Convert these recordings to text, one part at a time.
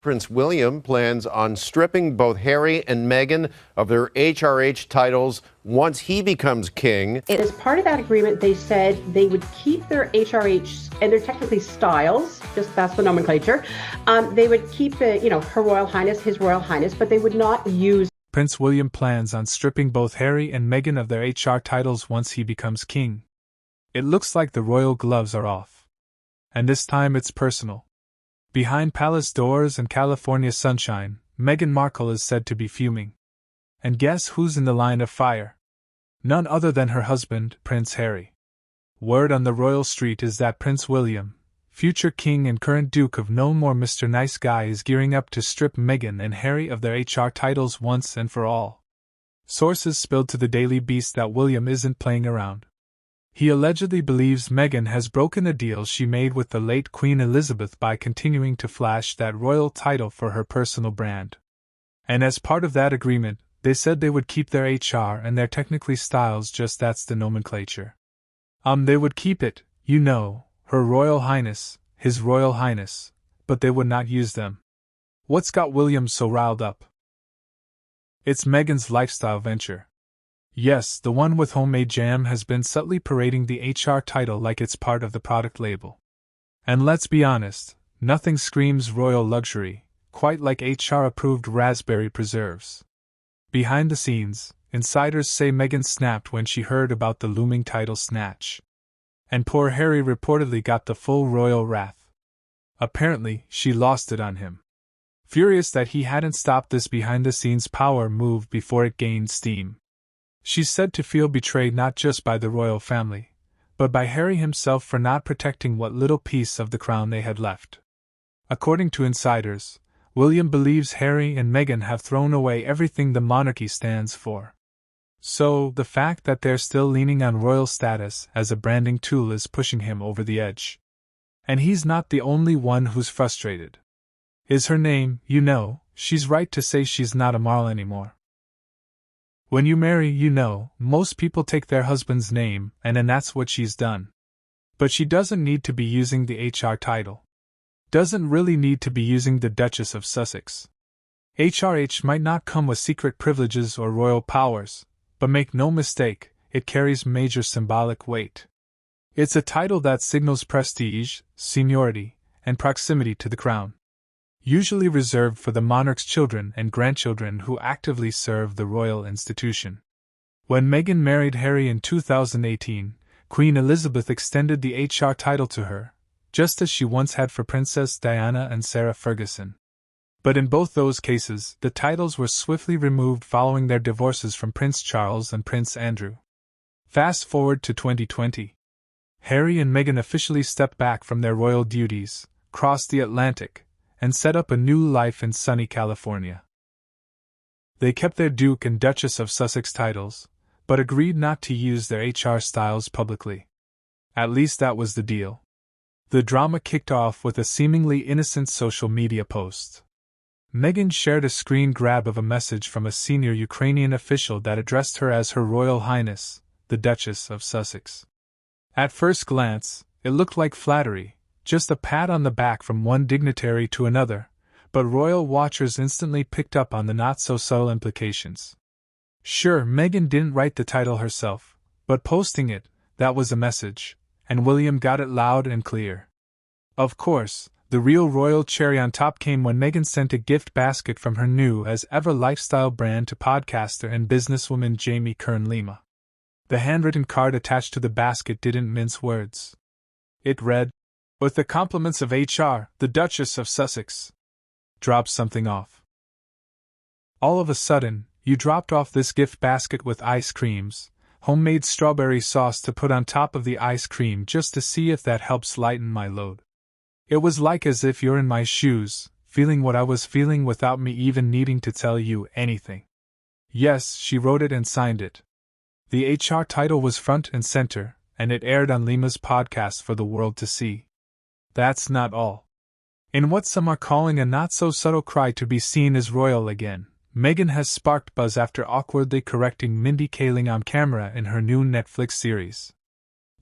Prince William plans on stripping both Harry and Meghan of their HRH titles once he becomes king. As part of that agreement, they said they would keep their HRH, and they're technically styles, just that's the nomenclature. They would keep the, Her Royal Highness, His Royal Highness, but they would not use. Prince William plans on stripping both Harry and Meghan of their HR titles once he becomes king. It looks like the royal gloves are off. And this time it's personal. Behind palace doors and California sunshine, Meghan Markle is said to be fuming. And guess who's in the line of fire? None other than her husband, Prince Harry. Word on the royal street is that Prince William, future king and current Duke of No More Mr. Nice Guy, is gearing up to strip Meghan and Harry of their HR titles once and for all. Sources spilled to the Daily Beast that William isn't playing around. He allegedly believes Meghan has broken a deal she made with the late Queen Elizabeth by continuing to flash that royal title for her personal brand. And as part of that agreement, they said they would keep their HR and their technically styles, just that's the nomenclature. They would keep it, Her Royal Highness, His Royal Highness, but they would not use them. What's got William so riled up? It's Meghan's lifestyle venture. Yes, the one with homemade jam has been subtly parading the HR title like it's part of the product label. And let's be honest, nothing screams royal luxury quite like HR-approved raspberry preserves. Behind the scenes, insiders say Meghan snapped when she heard about the looming title snatch. And poor Harry reportedly got the full royal wrath. Apparently, she lost it on him. Furious that he hadn't stopped this behind-the-scenes power move before it gained steam. She's said to feel betrayed not just by the royal family, but by Harry himself for not protecting what little piece of the crown they had left. According to insiders, William believes Harry and Meghan have thrown away everything the monarchy stands for. So, the fact that they're still leaning on royal status as a branding tool is pushing him over the edge. And he's not the only one who's frustrated. Is her name, she's right to say she's not a Marle anymore. When you marry, most people take their husband's name, and that's what she's done. But she doesn't need to be using the HR title. Doesn't really need to be using the Duchess of Sussex. HRH might not come with secret privileges or royal powers, but make no mistake, it carries major symbolic weight. It's a title that signals prestige, seniority, and proximity to the crown. Usually reserved for the monarch's children and grandchildren who actively serve the royal institution. When Meghan married Harry in 2018, Queen Elizabeth extended the HR title to her, just as she once had for Princess Diana and Sarah Ferguson. But in both those cases, the titles were swiftly removed following their divorces from Prince Charles and Prince Andrew. Fast forward to 2020. Harry and Meghan officially stepped back from their royal duties, crossed the Atlantic, and set up a new life in sunny California. They kept their Duke and Duchess of Sussex titles, but agreed not to use their HR styles publicly. At least that was the deal. The drama kicked off with a seemingly innocent social media post. Meghan shared a screen grab of a message from a senior Ukrainian official that addressed her as Her Royal Highness, the Duchess of Sussex. At first glance, it looked like flattery, just a pat on the back from one dignitary to another, but royal watchers instantly picked up on the not-so-subtle implications. Sure, Meghan didn't write the title herself, but posting it, that was a message, and William got it loud and clear. Of course, the real royal cherry on top came when Meghan sent a gift basket from her new-as-ever lifestyle brand to podcaster and businesswoman Jamie Kern-Lima. The handwritten card attached to the basket didn't mince words. It read, "With the compliments of HR, the Duchess of Sussex." Drop something off. All of a sudden, you dropped off this gift basket with ice creams, homemade strawberry sauce to put on top of the ice cream just to see if that helps lighten my load. It was like as if you're in my shoes, feeling what I was feeling without me even needing to tell you anything. Yes, she wrote it and signed it. The HR title was front and center, and it aired on Lima's podcast for the world to see. That's not all. In what some are calling a not-so-subtle cry to be seen as royal again, Meghan has sparked buzz after awkwardly correcting Mindy Kaling on camera in her new Netflix series.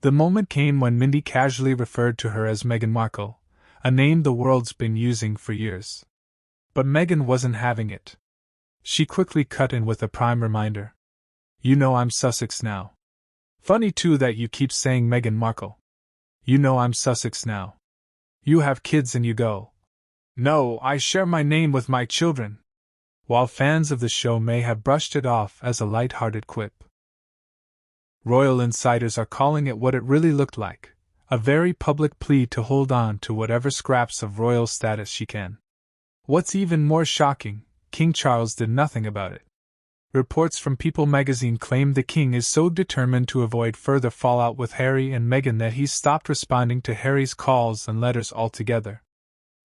The moment came when Mindy casually referred to her as Meghan Markle, a name the world's been using for years. But Meghan wasn't having it. She quickly cut in with a prime reminder. You know I'm Sussex now. Funny too that you keep saying Meghan Markle. You know I'm Sussex now. You have kids and you go. No, I share my name with my children. While fans of the show may have brushed it off as a light-hearted quip, royal insiders are calling it what it really looked like, a very public plea to hold on to whatever scraps of royal status she can. What's even more shocking, King Charles did nothing about it. Reports from People magazine claim the king is so determined to avoid further fallout with Harry and Meghan that he's stopped responding to Harry's calls and letters altogether.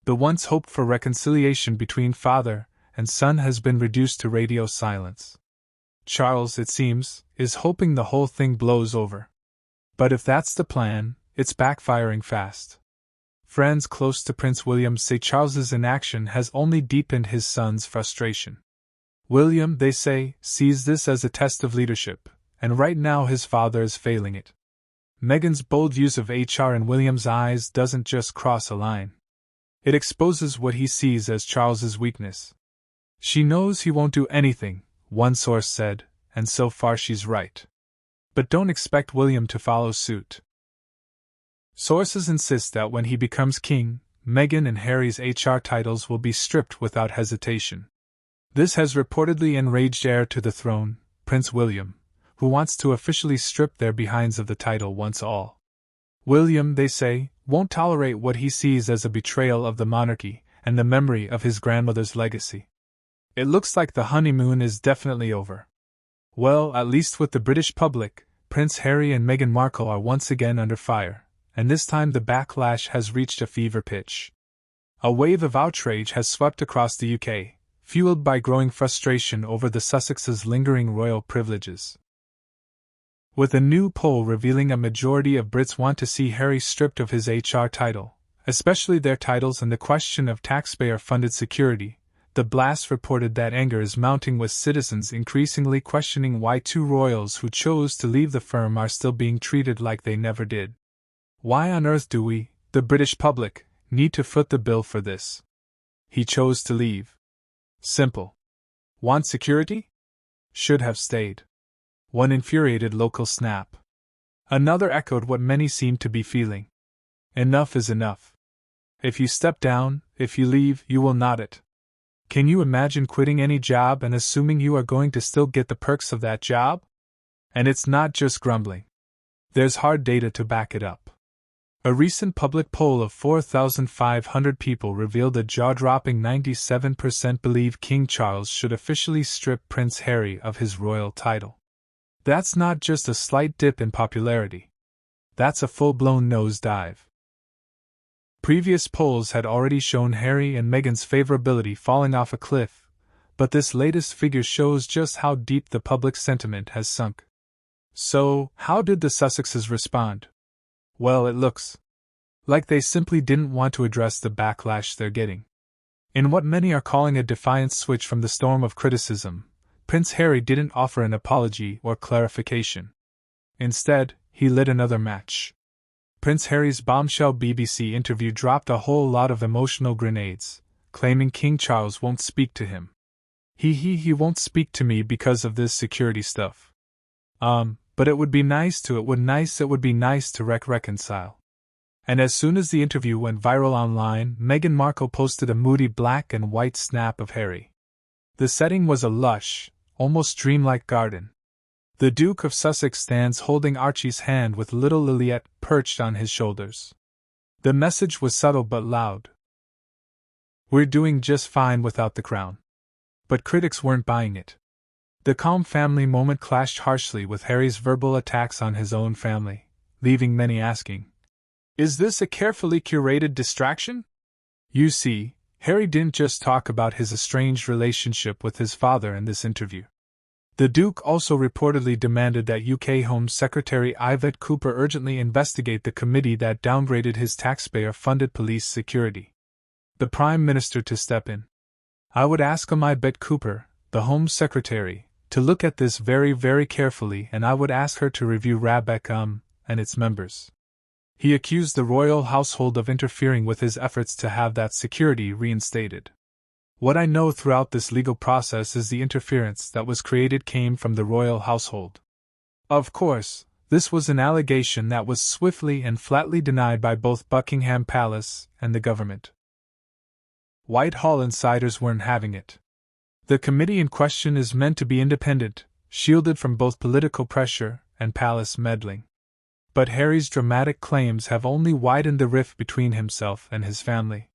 The once hoped for reconciliation between father and son has been reduced to radio silence. Charles, it seems, is hoping the whole thing blows over. But if that's the plan, it's backfiring fast. Friends close to Prince William say Charles's inaction has only deepened his son's frustration. William, they say, sees this as a test of leadership, and right now his father is failing it. Meghan's bold use of HR in William's eyes doesn't just cross a line. It exposes what he sees as Charles's weakness. She knows he won't do anything, one source said, and so far she's right. But don't expect William to follow suit. Sources insist that when he becomes king, Meghan and Harry's HR titles will be stripped without hesitation. This has reportedly enraged heir to the throne, Prince William, who wants to officially strip their behinds of the title once all. William, they say, won't tolerate what he sees as a betrayal of the monarchy and the memory of his grandmother's legacy. It looks like the honeymoon is definitely over. Well, at least with the British public, Prince Harry and Meghan Markle are once again under fire, and this time the backlash has reached a fever pitch. A wave of outrage has swept across the UK, fueled by growing frustration over the Sussexes' lingering royal privileges. With a new poll revealing a majority of Brits want to see Harry stripped of his HR title, especially their titles and the question of taxpayer-funded security, the blast reported that anger is mounting with citizens increasingly questioning why two royals who chose to leave the firm are still being treated like they never did. Why on earth do we, the British public, need to foot the bill for this? He chose to leave. Simple. Want security? Should have stayed. One infuriated local snap. Another echoed what many seemed to be feeling. Enough is enough. If you step down, if you leave, you will not it. Can you imagine quitting any job and assuming you are going to still get the perks of that job? And it's not just grumbling. There's hard data to back it up. A recent public poll of 4,500 people revealed a jaw-dropping 97% believe King Charles should officially strip Prince Harry of his royal title. That's not just a slight dip in popularity. That's a full-blown nosedive. Previous polls had already shown Harry and Meghan's favorability falling off a cliff, but this latest figure shows just how deep the public sentiment has sunk. So, how did the Sussexes respond? Well, it looks like they simply didn't want to address the backlash they're getting. In what many are calling a defiant switch from the storm of criticism, Prince Harry didn't offer an apology or clarification. Instead, he lit another match. Prince Harry's bombshell BBC interview dropped a whole lot of emotional grenades, claiming King Charles won't speak to him. He won't speak to me because of this security stuff. But it would be nice to reconcile. And as soon as the interview went viral online, Meghan Markle posted a moody black and white snap of Harry. The setting was a lush, almost dreamlike garden. The Duke of Sussex stands holding Archie's hand with little Liliette perched on his shoulders. The message was subtle but loud. We're doing just fine without the crown. But critics weren't buying it. The calm family moment clashed harshly with Harry's verbal attacks on his own family, leaving many asking, is this a carefully curated distraction? You see, Harry didn't just talk about his estranged relationship with his father in this interview. The Duke also reportedly demanded that UK Home Secretary Yvette Cooper urgently investigate the committee that downgraded his taxpayer-funded police security. The Prime Minister to step in. I would ask Yvette Cooper, the Home Secretary, to look at this very, very carefully, and I would ask her to review RABEC and its members. He accused the royal household of interfering with his efforts to have that security reinstated. What I know throughout this legal process is the interference that was created came from the royal household. Of course, this was an allegation that was swiftly and flatly denied by both Buckingham Palace and the government. Whitehall insiders weren't having it. The committee in question is meant to be independent, shielded from both political pressure and palace meddling. But Harry's dramatic claims have only widened the rift between himself and his family.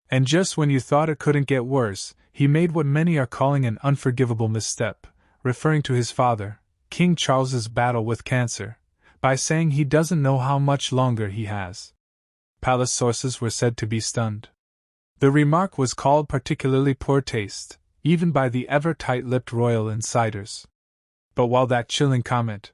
And just when you thought it couldn't get worse, he made what many are calling an unforgivable misstep, referring to his father, King Charles's battle with cancer, by saying he doesn't know how much longer he has. Palace sources were said to be stunned. The remark was called particularly poor taste, even by the ever tight-lipped royal insiders. But while that chilling comment,